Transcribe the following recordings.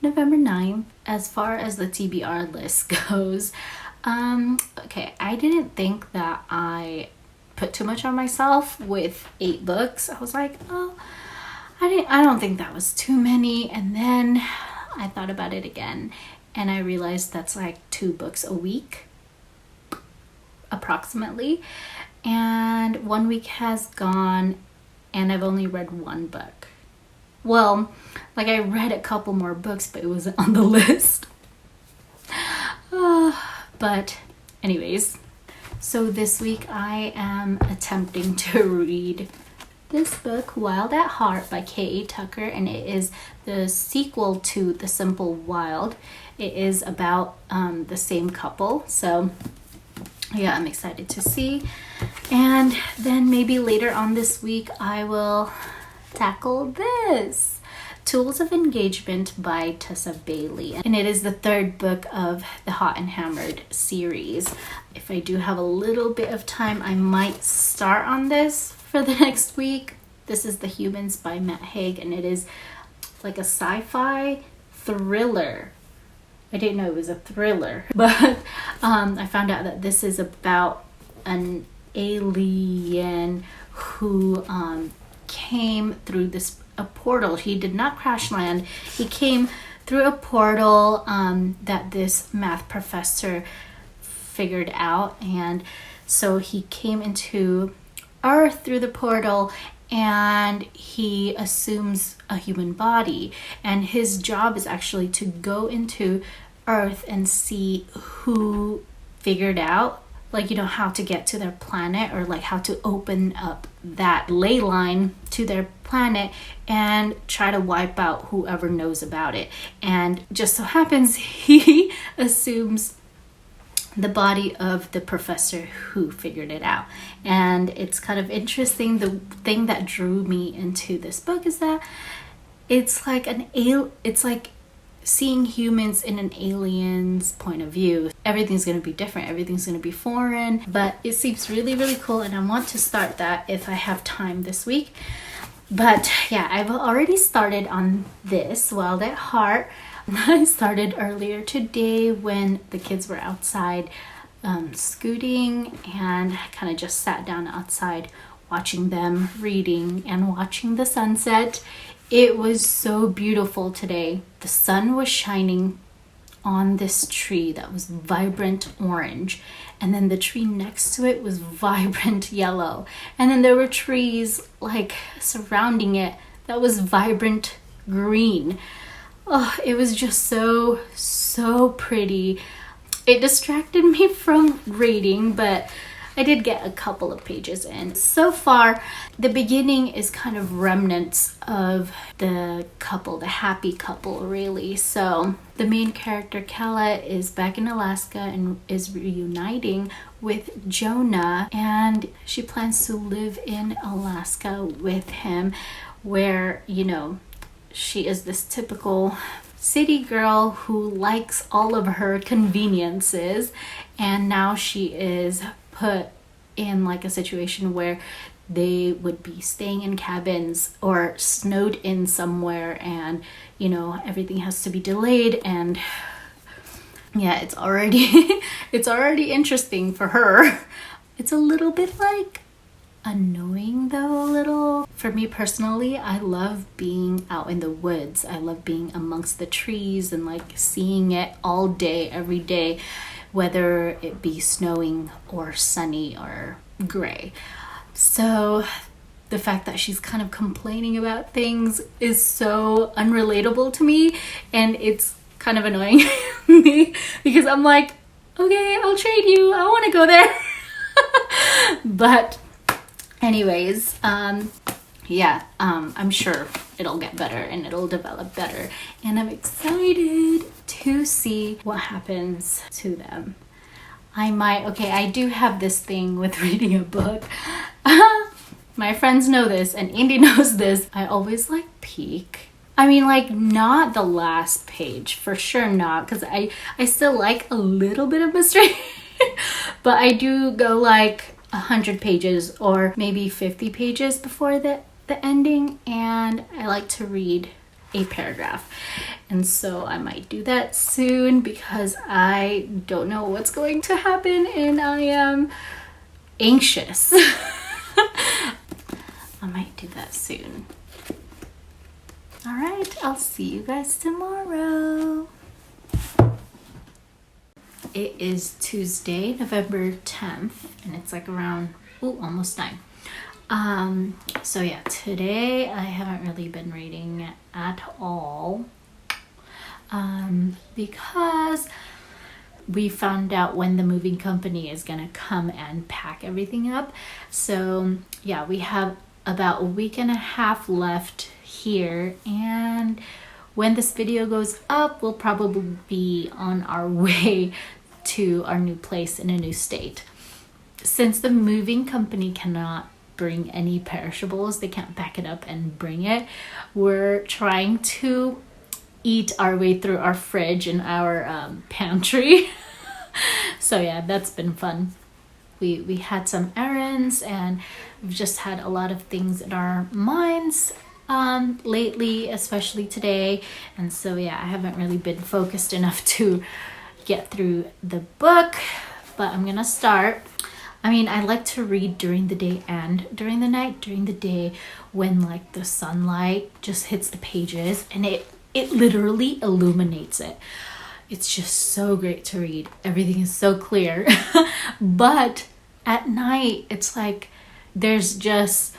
November 9th. As far as the TBR list goes, okay, I didn't think that I put too much on myself with 8 books. I was like, oh, I don't think that was too many. And then I thought about it again and I realized that's like 2 books a week approximately, and 1 week has gone and I've only read 1 book. Well, like I read a couple more books, but it wasn't on the list. But anyways, so this week I am attempting to read this book, Wild at Heart by K.A. Tucker, and it is the sequel to The Simple Wild. It is about the same couple, so yeah, I'm excited to see. And then maybe later on this week I will tackle this, Tools of Engagement by Tessa Bailey, and it is the 3rd book of the Hot and Hammered series. If I do have a little bit of time, I might start on this for the next week. This is The Humans by Matt Haig, and it is like a sci-fi thriller. I didn't know it was a thriller, but I found out that this is about an alien who came through a portal. He did not crash land. He came through a portal that this math professor figured out, and so he came into Earth through the portal and he assumes a human body, and his job is actually to go into Earth and see who figured out, like, you know, how to get to their planet, or like how to open up that ley line to their planet and try to wipe out whoever knows about it. And just so happens he assumes the body of the professor who figured it out. And it's kind of interesting. The thing that drew me into this book is that it's like it's like seeing humans in an alien's point of view. Everything's going to be different, everything's going to be foreign, but it seems really, really cool, and I want to start that if I have time this week. But yeah, I've already started on this, Wild at Heart. I started earlier today when the kids were outside scooting, and I kind of just sat down outside watching them reading and watching the sunset. It was so beautiful today. The sun was shining on this tree that was vibrant orange, and then the tree next to it was vibrant yellow, and then there were trees like surrounding it that was vibrant green. Oh, it was just so pretty. It distracted me from reading, but I did get a couple of pages in. So far, the beginning is kind of remnants of the couple, the happy couple, really. So the main character, Kella, is back in Alaska and is reuniting with Jonah, and she plans to live in Alaska with him, where, you know, she is this typical city girl who likes all of her conveniences, and now she is put in like a situation where they would be staying in cabins or snowed in somewhere, and you know, everything has to be delayed. And yeah, it's already interesting for her. It's a little bit like annoying though, a little. For me personally, I love being out in the woods. I love being amongst the trees and like seeing it all day, every day, whether it be snowing or sunny or gray. So the fact that she's kind of complaining about things is so unrelatable to me, and it's kind of annoying me because I'm like, okay, I'll trade you, I want to go there. But anyways, yeah, I'm sure it'll get better and it'll develop better, and I'm excited to see what happens to them. I do have this thing with reading a book. My friends know this, and Indy knows this. I always like peek. I mean, like, not the last page, for sure not, because I still like a little bit of mystery. But I do go like 100 pages or maybe 50 pages before the ending, and I like to read a paragraph. And so I might do that soon because I don't know what's going to happen and I am anxious. I might do that soon. All right, I'll see you guys tomorrow. It is Tuesday, November 10th, and it's like around, almost 9. So yeah, today I haven't really been reading at all, because we found out when the moving company is gonna come and pack everything up. So yeah, we have about a week and a half left here, and when this video goes up, we'll probably be on our way to our new place in a new state. Since the moving company cannot bring any perishables, they can't pack it up and bring it, we're trying to eat our way through our fridge and our pantry. So yeah, that's been fun. We had some errands and we've just had a lot of things in our minds lately, especially today. And so yeah, I haven't really been focused enough to get through the book, but I'm gonna start. I mean, I like to read during the day and during the night. During the day, when like the sunlight just hits the pages and it literally illuminates it. It's just so great to read. Everything is so clear. But at night, it's like there's just,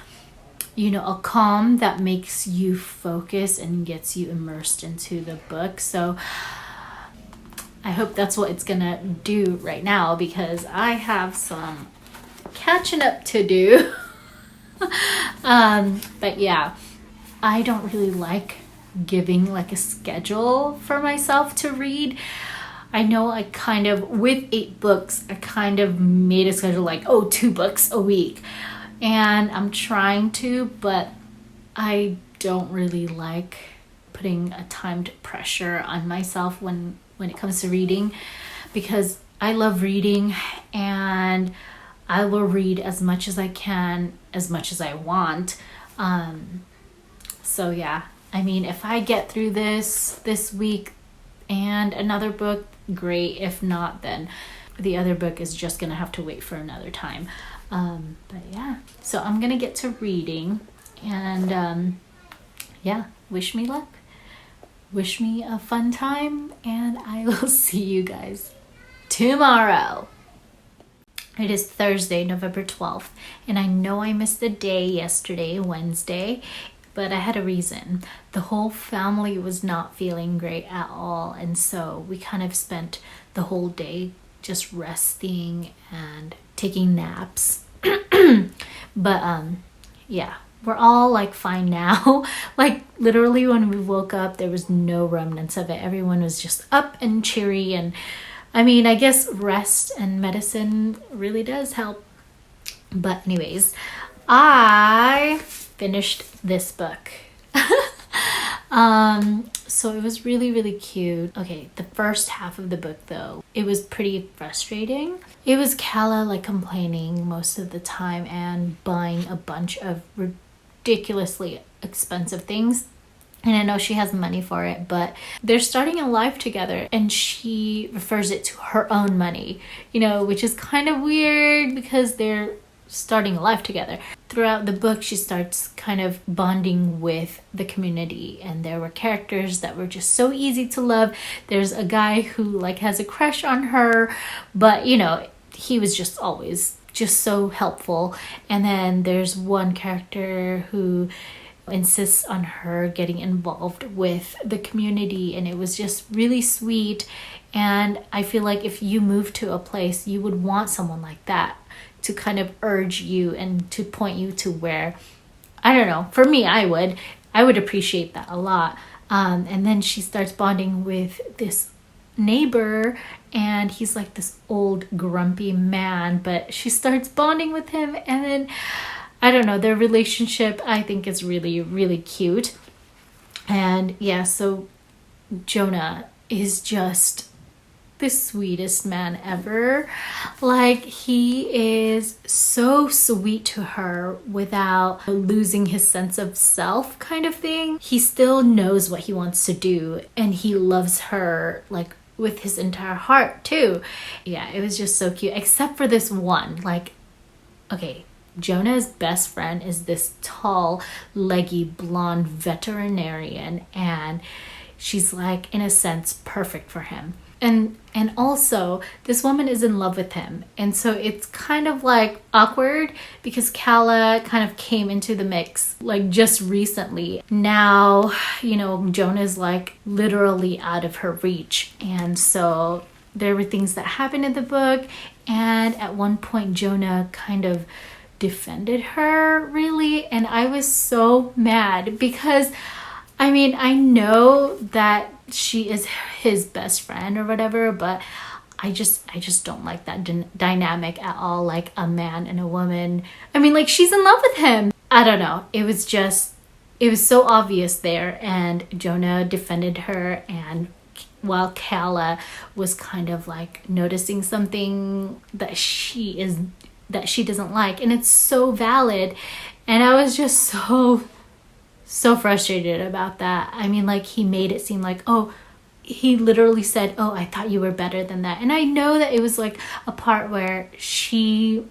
a calm that makes you focus and gets you immersed into the book. So I hope that's what it's gonna do right now because I have some catching up to do. But yeah, I don't really like giving like a schedule for myself to read. I know I kind of, with 8 books, I kind of made a schedule like, 2 books a week. And I'm trying to, but I don't really like putting a timed pressure on myself when it comes to reading, because I love reading and I will read as much as I can, as much as I want. So yeah, I mean, if I get through this week and another book, great. If not, then the other book is just gonna have to wait for another time. But yeah, so I'm gonna get to reading and yeah, wish me luck. Wish me a fun time, and I will see you guys tomorrow. It is Thursday, November 12th, and I know I missed a day yesterday, Wednesday, but I had a reason. The whole family was not feeling great at all, and so we kind of spent the whole day just resting and taking naps. But yeah, we're all like fine now. Like literally when we woke up, there was no remnants of it. Everyone was just up and cheery. And I mean, I guess rest and medicine really does help. But anyways, I finished this book. So it was really, really cute. Okay, the first half of the book though, it was pretty frustrating. It was Kala like complaining most of the time and buying a bunch of ridiculously expensive things. And I know she has money for it, but they're starting a life together and she refers it to her own money, which is kind of weird because they're starting a life together. Throughout the book, she starts kind of bonding with the community, and there were characters that were just so easy to love. There's a guy who like has a crush on her, but he was just always just so helpful. And then there's one character who insists on her getting involved with the community, and it was just really sweet. And I feel like if you move to a place, you would want someone like that to kind of urge you and to point you to where, I don't know, for me, I would appreciate that a lot. And then she starts bonding with this neighbor, and he's like this old grumpy man, but she starts bonding with him, and then I don't know, their relationship I think is really, really cute. And yeah, so Jonah is just the sweetest man ever. Like, he is so sweet to her without losing his sense of self, kind of thing. He still knows what he wants to do, and he loves her like with his entire heart too. Yeah, it was just so cute, except for this one. Like, okay, Jonah's best friend is this tall, leggy, blonde veterinarian, and she's like, in a sense, perfect for him. And also, this woman is in love with him. And so it's kind of like awkward because Kala kind of came into the mix like just recently. Now, you know, Jonah's like literally out of her reach. And so there were things that happened in the book. And at one point, Jonah kind of defended her, really. And I was so mad because, I mean, I know that she is his best friend or whatever, but I just don't like that dynamic at all. Like a man and a woman. I mean, like, she's in love with him. I don't know. It was so obvious there, and Jonah defended her, and while Kala was kind of like noticing something that she doesn't like, and it's so valid. And I was just so frustrated about that. I mean, like, he made it seem like, oh, he literally said, oh, I thought you were better than that. And I know that it was like a part where she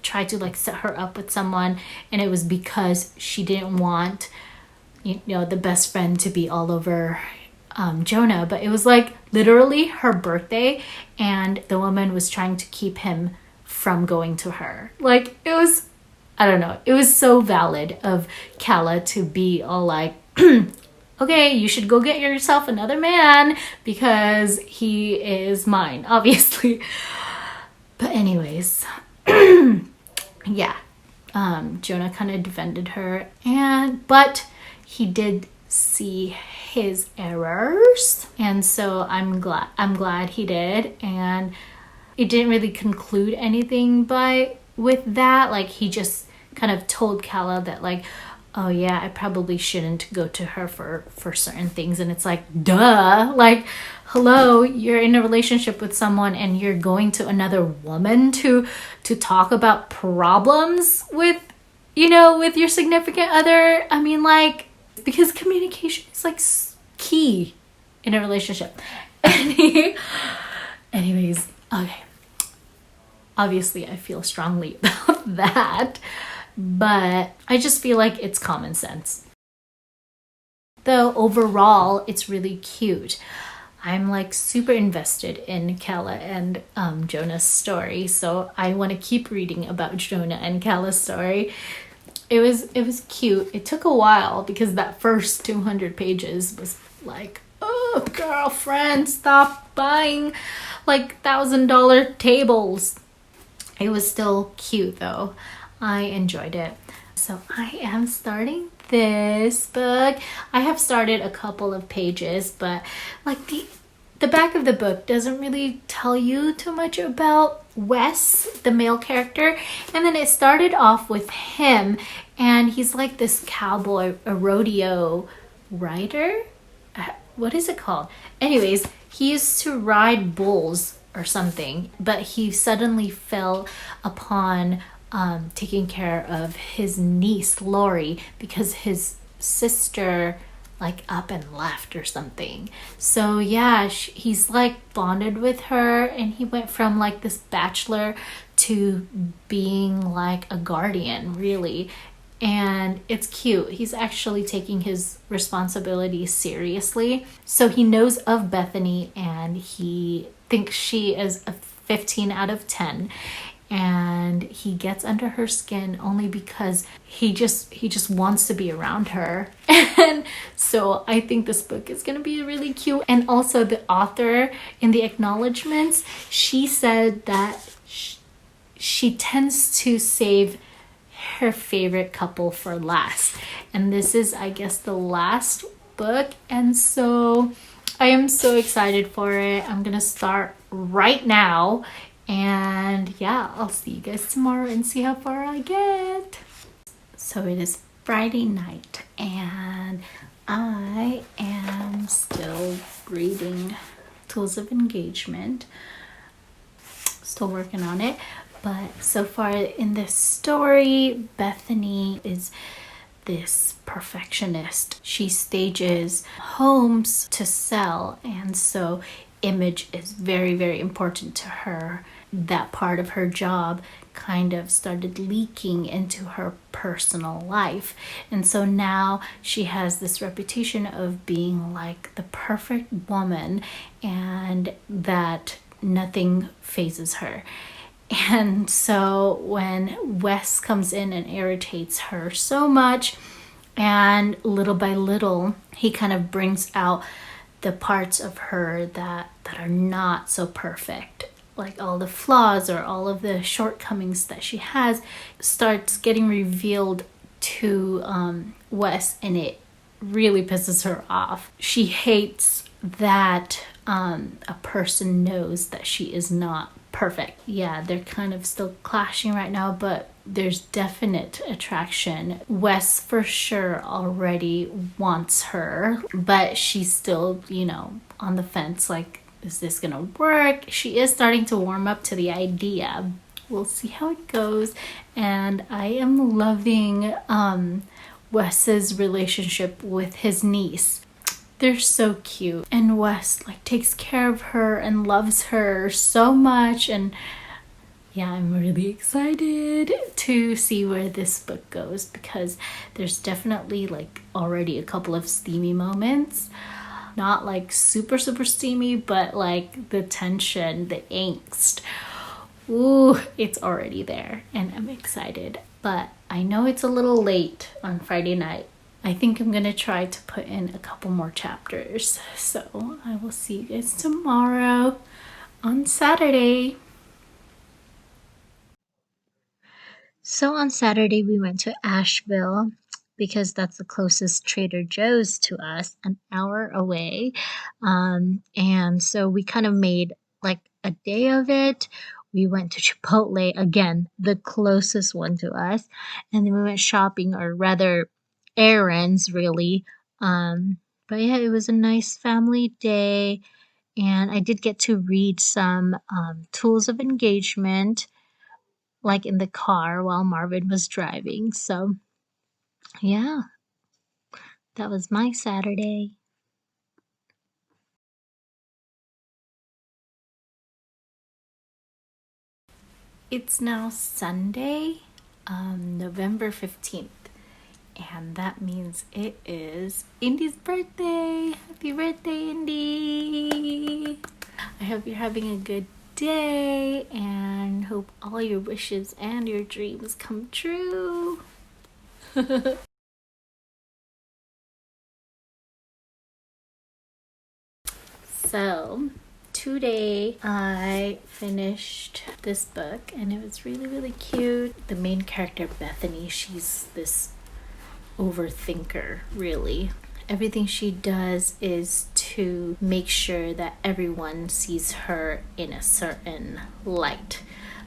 tried to like set her up with someone, and it was because she didn't want, you know, the best friend to be all over Jonah. But it was like literally her birthday, and the woman was trying to keep him from going to her. Like, it was, I don't know, it was so valid of Kala to be all like, okay, you should go get yourself another man because he is mine, obviously. But anyways, yeah, Jonah kind of defended her, but he did see his errors, and so I'm glad he did. And it didn't really conclude anything with that. Like, he just kind of told Kala that, like, oh yeah, I probably shouldn't go to her for certain things. And it's like, duh, like, hello, you're in a relationship with someone and you're going to another woman to talk about problems with, you know, with your significant other. I mean, like, because communication is like key in a relationship. Anyways, okay. Obviously, I feel strongly about that, but I just feel like it's common sense. Though overall, it's really cute. I'm like super invested in Kala and Jonah's story, so I want to keep reading about Jonah and Kala's story. It was cute. It took a while because that first 200 pages was like, oh, girlfriend, stop buying like $1,000 tables. It was still cute though. I enjoyed it. So I am starting this book. I have started a couple of pages, but like the back of the book doesn't really tell you too much about Wes, the male character. And then it started off with him, and he's like this cowboy, a rodeo rider. What is it called? Anyways, he used to ride bulls or something, but he suddenly fell upon taking care of his niece Lori because his sister like up and left or something. So yeah, he's like bonded with her, and he went from like this bachelor to being like a guardian, really. And it's cute. He's actually taking his responsibility seriously. So he knows of Bethany, and he thinks she is a 15 out of 10. And he gets under her skin only because he just wants to be around her. And so I think this book is going to be really cute. And also the author, in the acknowledgements, she said that she tends to save her favorite couple for last. And this is, I guess, the last book. And so I am so excited for it. I'm going to start right now. And yeah, I'll see you guys tomorrow and see how far I get. So it is Friday night, and I am still reading Tools of Engagement. Still working on it. But so far in this story, Bethany is this perfectionist. She stages homes to sell, and so image is very, very important to her. That part of her job kind of started leaking into her personal life. And so now she has this reputation of being like the perfect woman, and that nothing phases her. And so when Wes comes in and irritates her so much, and little by little, he kind of brings out the parts of her that are not so perfect, like all the flaws or all of the shortcomings that she has starts getting revealed to Wes, and it really pisses her off. She hates that a person knows that she is not perfect. Yeah, they're kind of still clashing right now, but there's definite attraction. Wes for sure already wants her, but she's still, on the fence, like, is this gonna work? She is starting to warm up to the idea. We'll see how it goes. And I am loving Wes's relationship with his niece. They're so cute, and Wes takes care of her and loves her so much. And yeah, I'm really excited to see where this book goes, because there's definitely already a couple of steamy moments. Not super steamy, but the tension, the angst. Ooh, it's already there, and I'm excited. But I know it's a little late on Friday night. I think I'm gonna try to put in a couple more chapters. So I will see you guys tomorrow on Saturday. So on Saturday we went to Asheville because that's the closest Trader Joe's to us, an hour away. And so we kind of made a day of it. We went to Chipotle, again, the closest one to us. And then we went shopping, or rather errands, really. But yeah, it was a nice family day. And I did get to read some Tools of Engagement, in the car while Marvin was driving. So yeah, that was my Saturday. It's now Sunday, November 15th. And that means it is Indy's birthday. Happy birthday, Indy! I hope you're having a good day and hope all your wishes and your dreams come true. So today I finished this book, and it was really, really cute. The main character, Bethany, she's this overthinker, really. Everything she does is to make sure that everyone sees her in a certain light.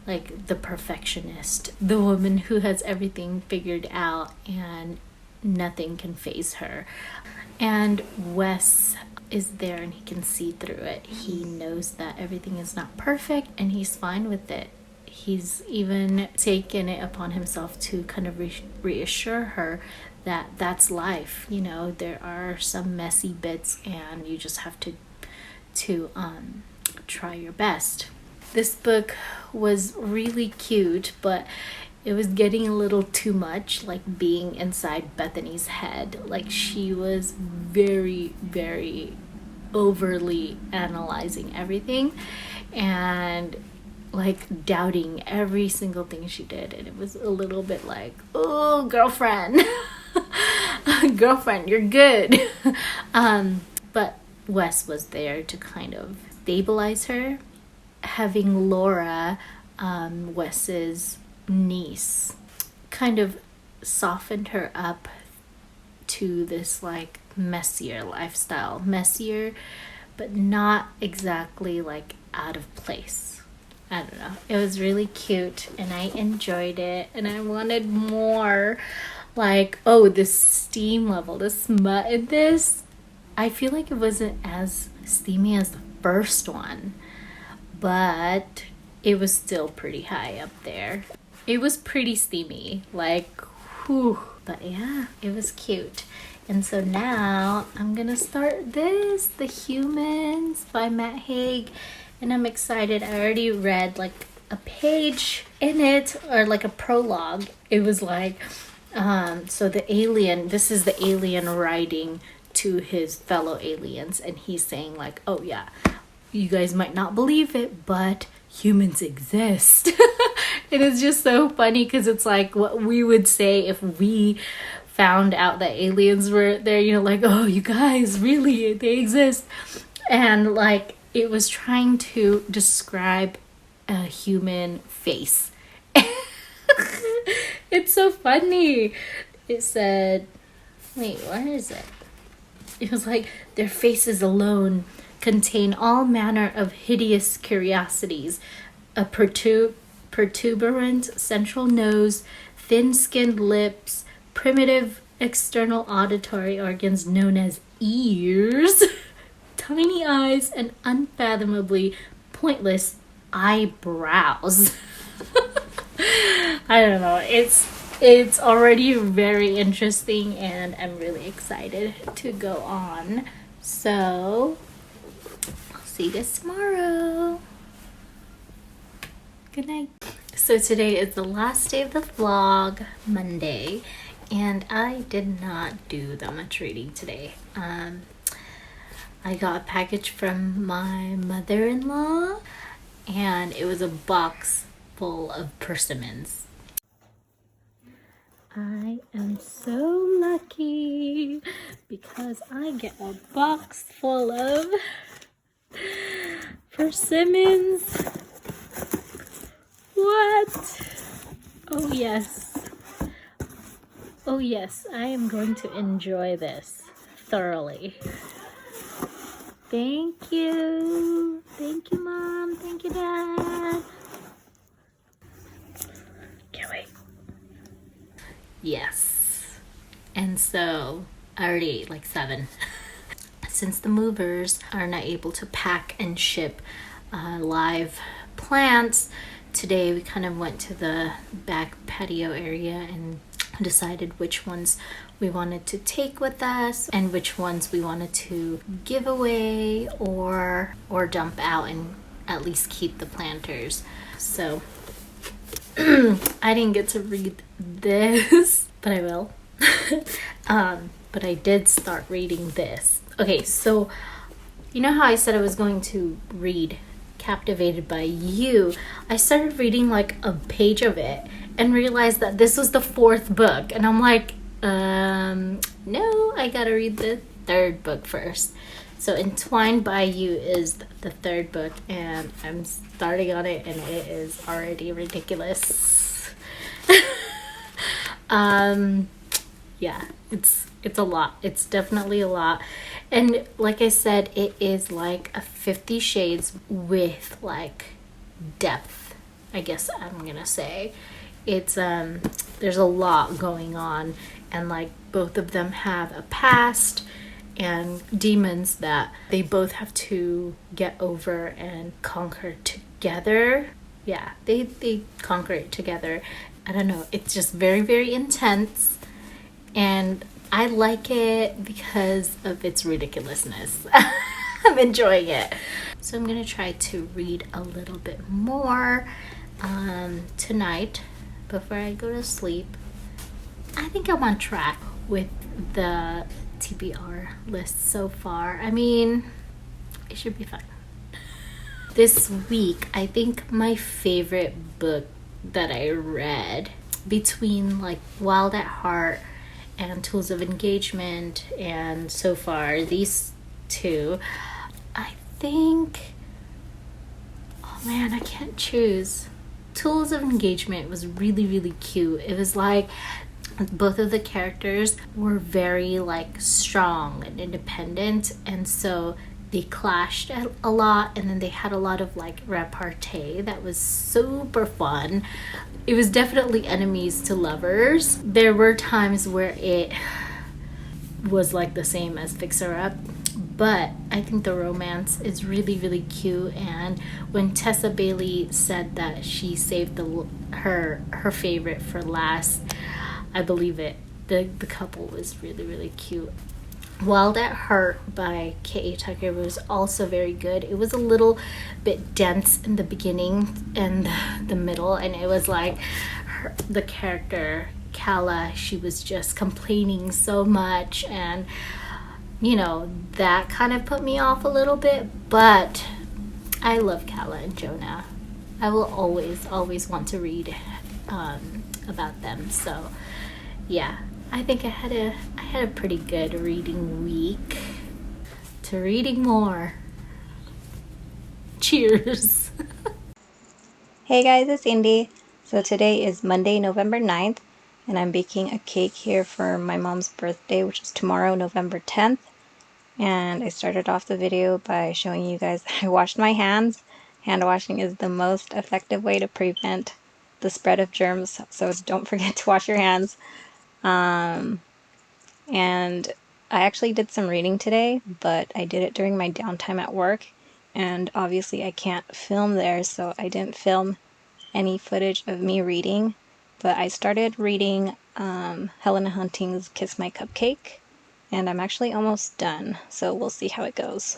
Like the perfectionist, the woman who has everything figured out and nothing can faze her. And Wes is there and he can see through it. He knows that everything is not perfect and he's fine with it. He's even taken it upon himself to kind of reassure her that that's life. There are some messy bits and you just have to try your best. This book was really cute, but it was getting a little too much, being inside Bethany's head. She was very, very overly analyzing everything and doubting every single thing she did. And it was a little bit oh, girlfriend, girlfriend, you're good. But Wes was there to kind of stabilize her. Having Laura, Wes's niece, kind of softened her up to this messier lifestyle. Messier, but not exactly out of place. I don't know. It was really cute and I enjoyed it and I wanted more. Oh, this steam level, the smut in this. I feel like it wasn't as steamy as the first one, but it was still pretty high up there. It was pretty steamy, like, whew. But yeah, it was cute. And so now I'm gonna start this, The Humans by Matt Haig, and I'm excited. I already read like a page in it, or like a prologue. It was like, so the alien, this is the alien writing to his fellow aliens, and he's saying like, oh yeah, you guys might not believe it, but humans exist. And it's just so funny because it's like what we would say if we found out that aliens were there, you know, like, oh, you guys, really, they exist. And like, it was trying to describe a human face. It's so funny. It said, wait, where is it? It was like, their faces alone contain all manner of hideous curiosities. A protuberant central nose, thin-skinned lips, primitive external auditory organs known as ears, tiny eyes, and unfathomably pointless eyebrows. I don't know. It's already very interesting, and I'm really excited to go on. So, I'll see you guys tomorrow. Good night. So today is the last day of the vlog, Monday, and I did not do that much reading today. I got a package from my mother-in-law, and it was a box full of persimmons. I am so lucky because I get a box full of persimmons. What? Oh yes. Oh yes, I am going to enjoy this thoroughly. Thank you. Thank you, Mom. Thank you, Dad. Can't wait. Yes. And so I already ate like 7. Since the movers are not able to pack and ship live plants, today we kind of went to the back patio area and decided which ones we wanted to take with us and which ones we wanted to give away or dump out and at least keep the planters. So I didn't get to read this, but I will. But I did start reading this. Okay, so you know how I said I was going to read Captivated by You? I started reading like a page of it and realized that this was the 4th book, and I'm like, no, I gotta read the 3rd book first. So Entwined by You is the 3rd book, and I'm starting on it, and it is already ridiculous. Yeah, it's a lot. It's definitely a lot. And like I said, it is like a 50 Shades with like depth, I guess I'm gonna say. It's there's a lot going on, and like both of them have a past and demons that they both have to get over and conquer together. Yeah, they conquer it together. I don't know, it's just very, very intense, and I like it because of its ridiculousness. I'm enjoying it. So I'm gonna try to read a little bit more tonight before I go to sleep. I think I'm on track with the TBR list so far. I mean, it should be fun. This week, I think my favorite book that I read, between like Wild at Heart and Tools of Engagement, and so far these 2, I think, oh man, I can't choose. Tools of Engagement was really, really cute. It was like both of the characters were very like strong and independent, and so they clashed a lot, and then they had a lot of like repartee that was super fun. It was definitely enemies to lovers. There were times where it was like the same as Fixer Up, but I think the romance is really, really cute. And when Tessa Bailey said that she saved her favorite for last, I believe it. The couple was really, really cute. Wild at Heart by K.A. Tucker was also very good. It was a little bit dense in the beginning and the middle, and it was like the character Kala, she was just complaining so much, and that kind of put me off a little bit. But I love Kala and Jonah. I will always want to read about them. So yeah, I think I had a pretty good reading week. To reading more. Cheers. Hey guys, it's Indy. So today is Monday, November 9th, and I'm baking a cake here for my mom's birthday, which is tomorrow, November 10th. And I started off the video by showing you guys I washed my hands. Hand washing is the most effective way to prevent the spread of germs, so don't forget to wash your hands. And I actually did some reading today, but I did it during my downtime at work, and obviously I can't film there, so I didn't film any footage of me reading. But I started reading Helena Hunting's Kiss My Cupcake, and I'm actually almost done, so we'll see how it goes.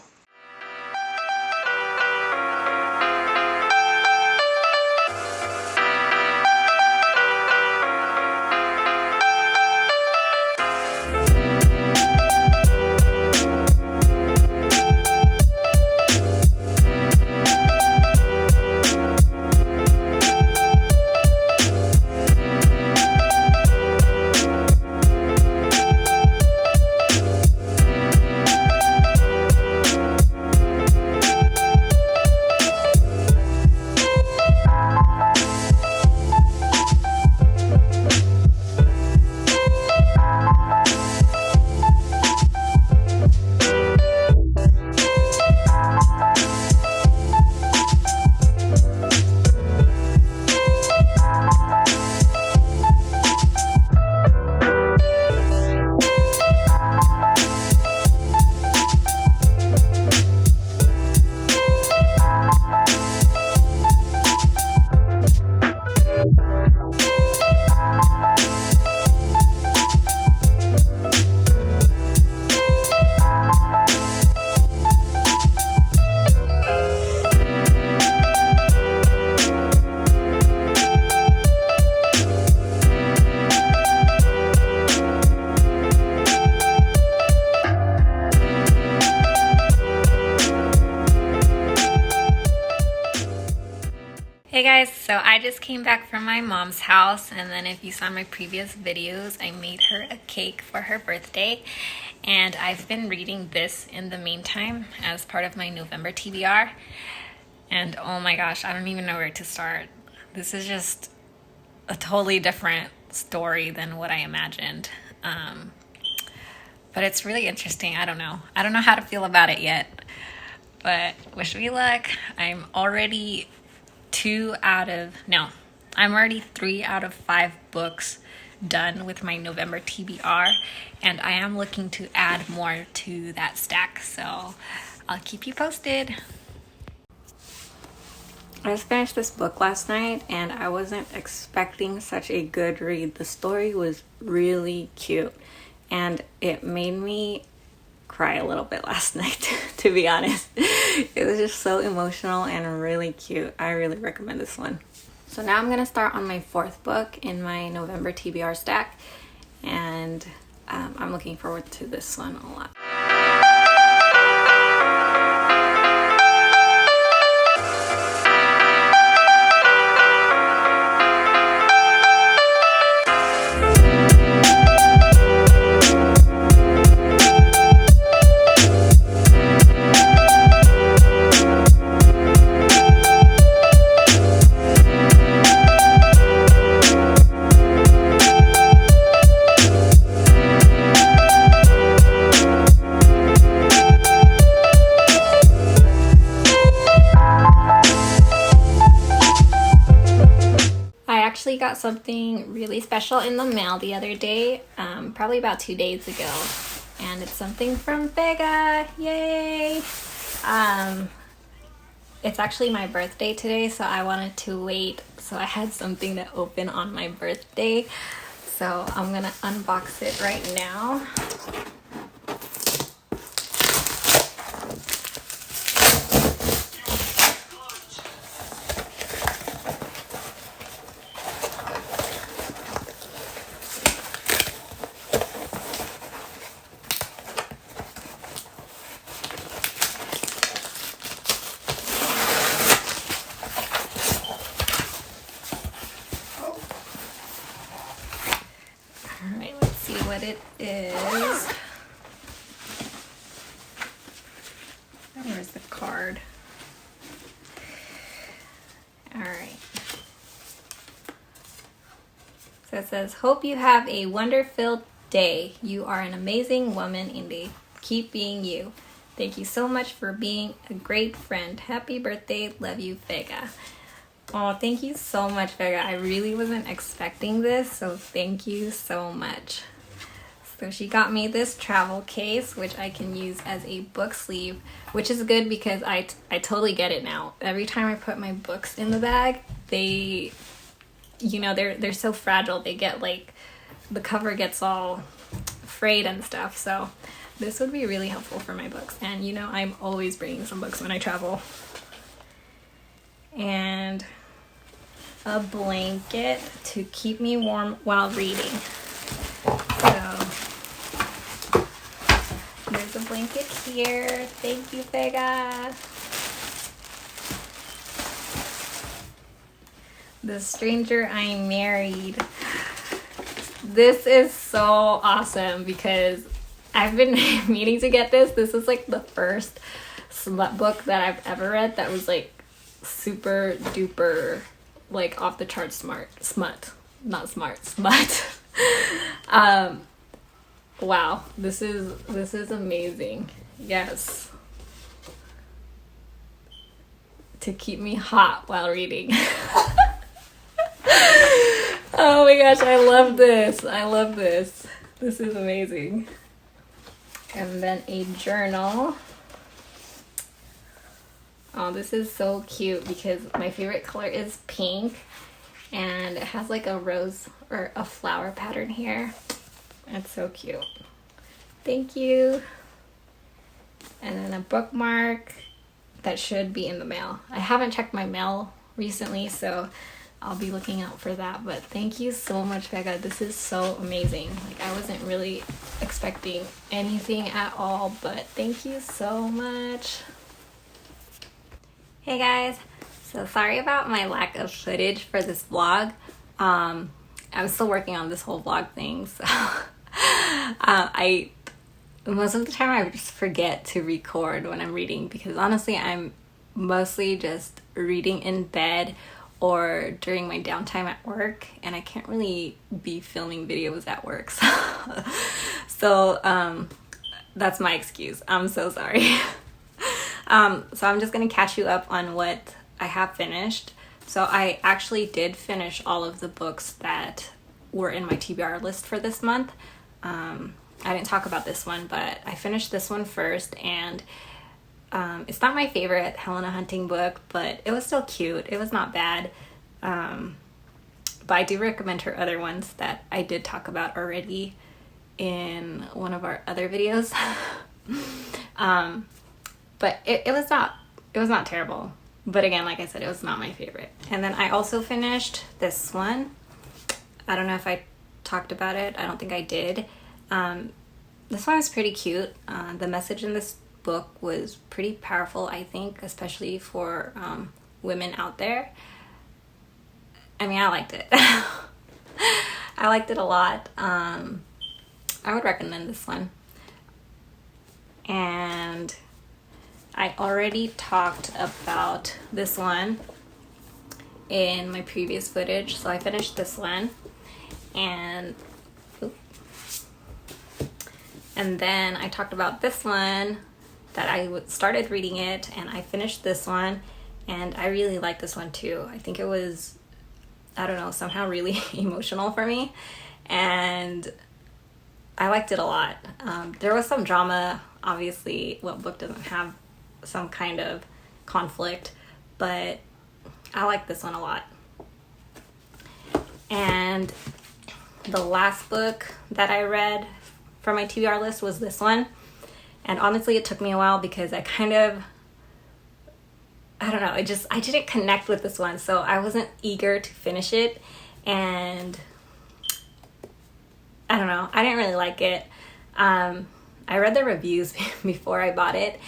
Hey guys, so I just came back from my mom's house, and then if you saw my previous videos, I made her a cake for her birthday, and I've been reading this in the meantime as part of my November TBR, and oh my gosh, I don't even know where to start. This is just a totally different story than what I imagined, but it's really interesting. I don't know how to feel about it yet, but wish me luck. I'm already 3 out of 5 books done with my November TBR, and I am looking to add more to that stack, so I'll keep you posted. I just finished this book last night, and I wasn't expecting such a good read. The story was really cute, and it made me cry a little bit last night, to be honest. It was just so emotional and really cute. I really recommend this one. So now I'm going to start on my 4th book in my November TBR stack, and I'm looking forward to this one a lot. Got something really special in the mail the other day, probably about 2 days ago. and it's something from Vega. Yay! It's actually my birthday today, so I wanted to wait, so I had something to open on my birthday. So I'm gonna unbox it right now. Alright, let's see what it is. Where's the card? Alright. So it says, hope you have a wonder-filled day. You are an amazing woman, Indy. Keep being you. Thank you so much for being a great friend. Happy birthday. Love you, Vega. Oh, thank you so much, Vega. I really wasn't expecting this, so thank you so much. So she got me this travel case, which I can use as a book sleeve, which is good because I totally get it now. Every time I put my books in the bag, they, you know, they're so fragile. They get like, the cover gets all frayed and stuff. So this would be really helpful for my books. And you know, I'm always bringing some books when I travel. And a blanket to keep me warm while reading. So there's a blanket here. Thank you, Vega. The stranger I married. This is so awesome because I've been meaning to get this. This is like the first smut book that I've ever read that was like super duper, like off the charts smut. Wow, this is amazing. Yes. To keep me hot while reading. Oh my gosh, I love this. I love this. This is amazing. And then a journal. Oh, this is so cute because my favorite color is pink and it has like a rose or a flower pattern here. It's so cute. Thank you. And then a bookmark that should be in the mail. I haven't checked my mail recently, so I'll be looking out for that. But thank you so much, Vega. This is so amazing. Like, I wasn't really expecting anything at all, but thank you so much. Hey guys, so sorry about my lack of footage for this vlog. I'm still working on this whole vlog thing, so most of the time I just forget to record when I'm reading because honestly I'm mostly just reading in bed or during my downtime at work, and I can't really be filming videos at work, so that's my excuse. I'm so sorry. So I'm just gonna catch you up on what I have finished. So I actually did finish all of the books that were in my TBR list for this month. I didn't talk about this one, but I finished this one first, and it's not my favorite Helena Hunting book, but it was still cute. It was not bad. But I do recommend her other ones that I did talk about already in one of our other videos. But it was not terrible. But again, like I said, it was not my favorite. And then I also finished this one. I don't know if I talked about it. I don't think I did. This one is pretty cute. The message in this book was pretty powerful, I think, especially for women out there. I mean, I liked it. I liked it a lot. I would recommend this one. And I already talked about this one in my previous footage, so I finished this one, and then I talked about this one that I started reading it, and I finished this one, and I really liked this one too. I think it was, I don't know, somehow really emotional for me, and I liked it a lot. There was some drama. Obviously, what book doesn't have some kind of conflict? But I like this one a lot. And the last book that I read from my TBR list was this one. And honestly, it took me a while because I don't know, I didn't connect with this one. So I wasn't eager to finish it. And I don't know, I didn't really like it. I read the reviews before I bought it.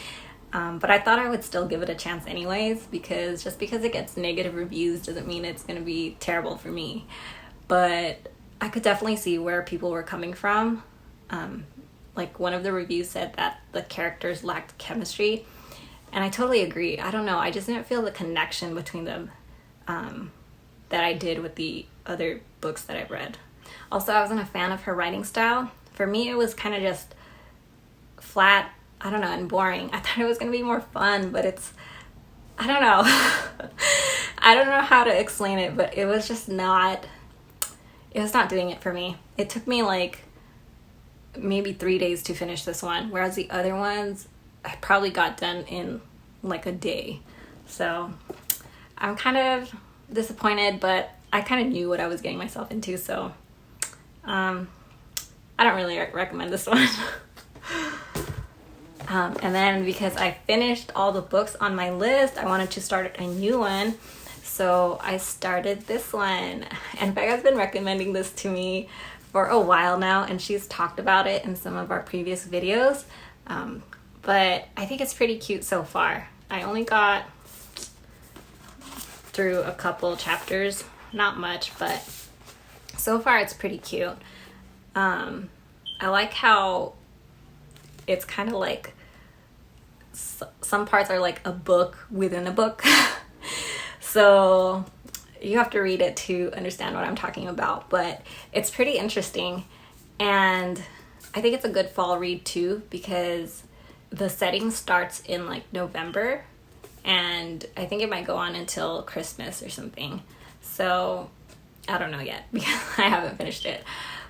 But I thought I would still give it a chance anyways, because just because it gets negative reviews doesn't mean it's going to be terrible for me. But I could definitely see where people were coming from. Like one of the reviews said that the characters lacked chemistry, and I totally agree. I don't know, I just didn't feel the connection between them that I did with the other books that I've read. Also, I wasn't a fan of her writing style. For me, it was kind of just flat, I don't know, and boring. I thought it was going to be more fun, but I don't know. I don't know how to explain it, but it was just not, it was not doing it for me. It took me like maybe 3 days to finish this one, whereas the other ones I probably got done in like a day. So I'm kind of disappointed, but I kind of knew what I was getting myself into, so I don't really recommend this one. And then because I finished all the books on my list, I wanted to start a new one. So I started this one. And Vega's been recommending this to me for a while now, and she's talked about it in some of our previous videos. But I think it's pretty cute so far. I only got through a couple chapters, not much, but so far it's pretty cute. I like how it's kind of like some parts are like a book within a book. So you have to read it to understand what I'm talking about, but it's pretty interesting. And I think it's a good fall read too, because the setting starts in like November, and I think it might go on until Christmas or something. So I don't know yet because I haven't finished it,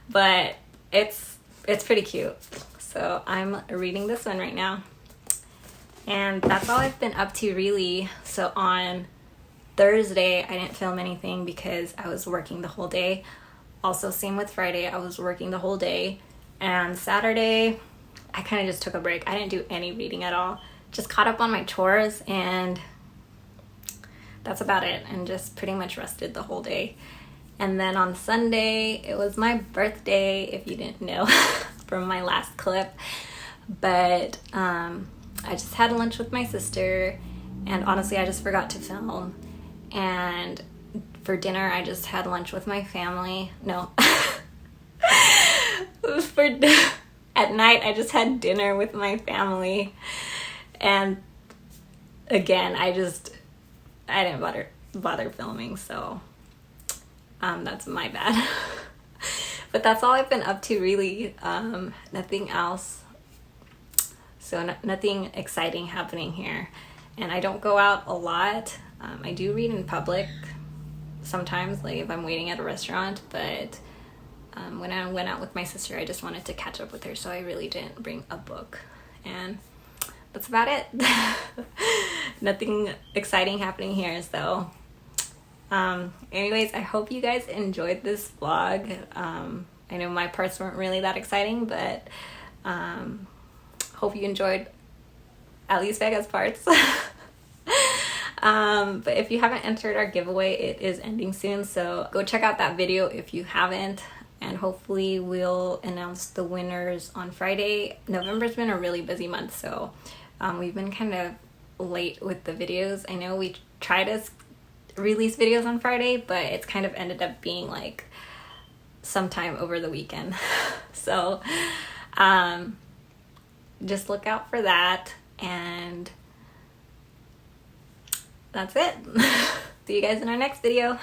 but it's pretty cute. So I'm reading this one right now. And that's all I've been up to really. So on Thursday, I didn't film anything because I was working the whole day. Also, same with Friday, I was working the whole day. And Saturday, I kind of just took a break. I didn't do any reading at all. Just caught up on my chores, and that's about it. And just pretty much rested the whole day. And then on Sunday, it was my birthday, if you didn't know from my last clip. But I just had lunch with my sister, and honestly, I just forgot to film. And for dinner, I just had lunch with my family. No. At night, I just had dinner with my family. And again, I didn't bother filming, so that's my bad. But that's all I've been up to really. Nothing else. So nothing exciting happening here. And I don't go out a lot. I do read in public sometimes, like if I'm waiting at a restaurant, but when I went out with my sister, I just wanted to catch up with her, so I really didn't bring a book. And that's about it. Nothing exciting happening here, so anyways, I hope you guys enjoyed this vlog. I know my parts weren't really that exciting, but hope you enjoyed at least Vega's parts. But if you haven't entered our giveaway, it is ending soon, so go check out that video if you haven't, and hopefully we'll announce the winners on Friday. November's been a really busy month, so we've been kind of late with the videos. I know we try to release videos on Friday, but it's kind of ended up being like sometime over the weekend. So just look out for that, and that's it. See you guys in our next video.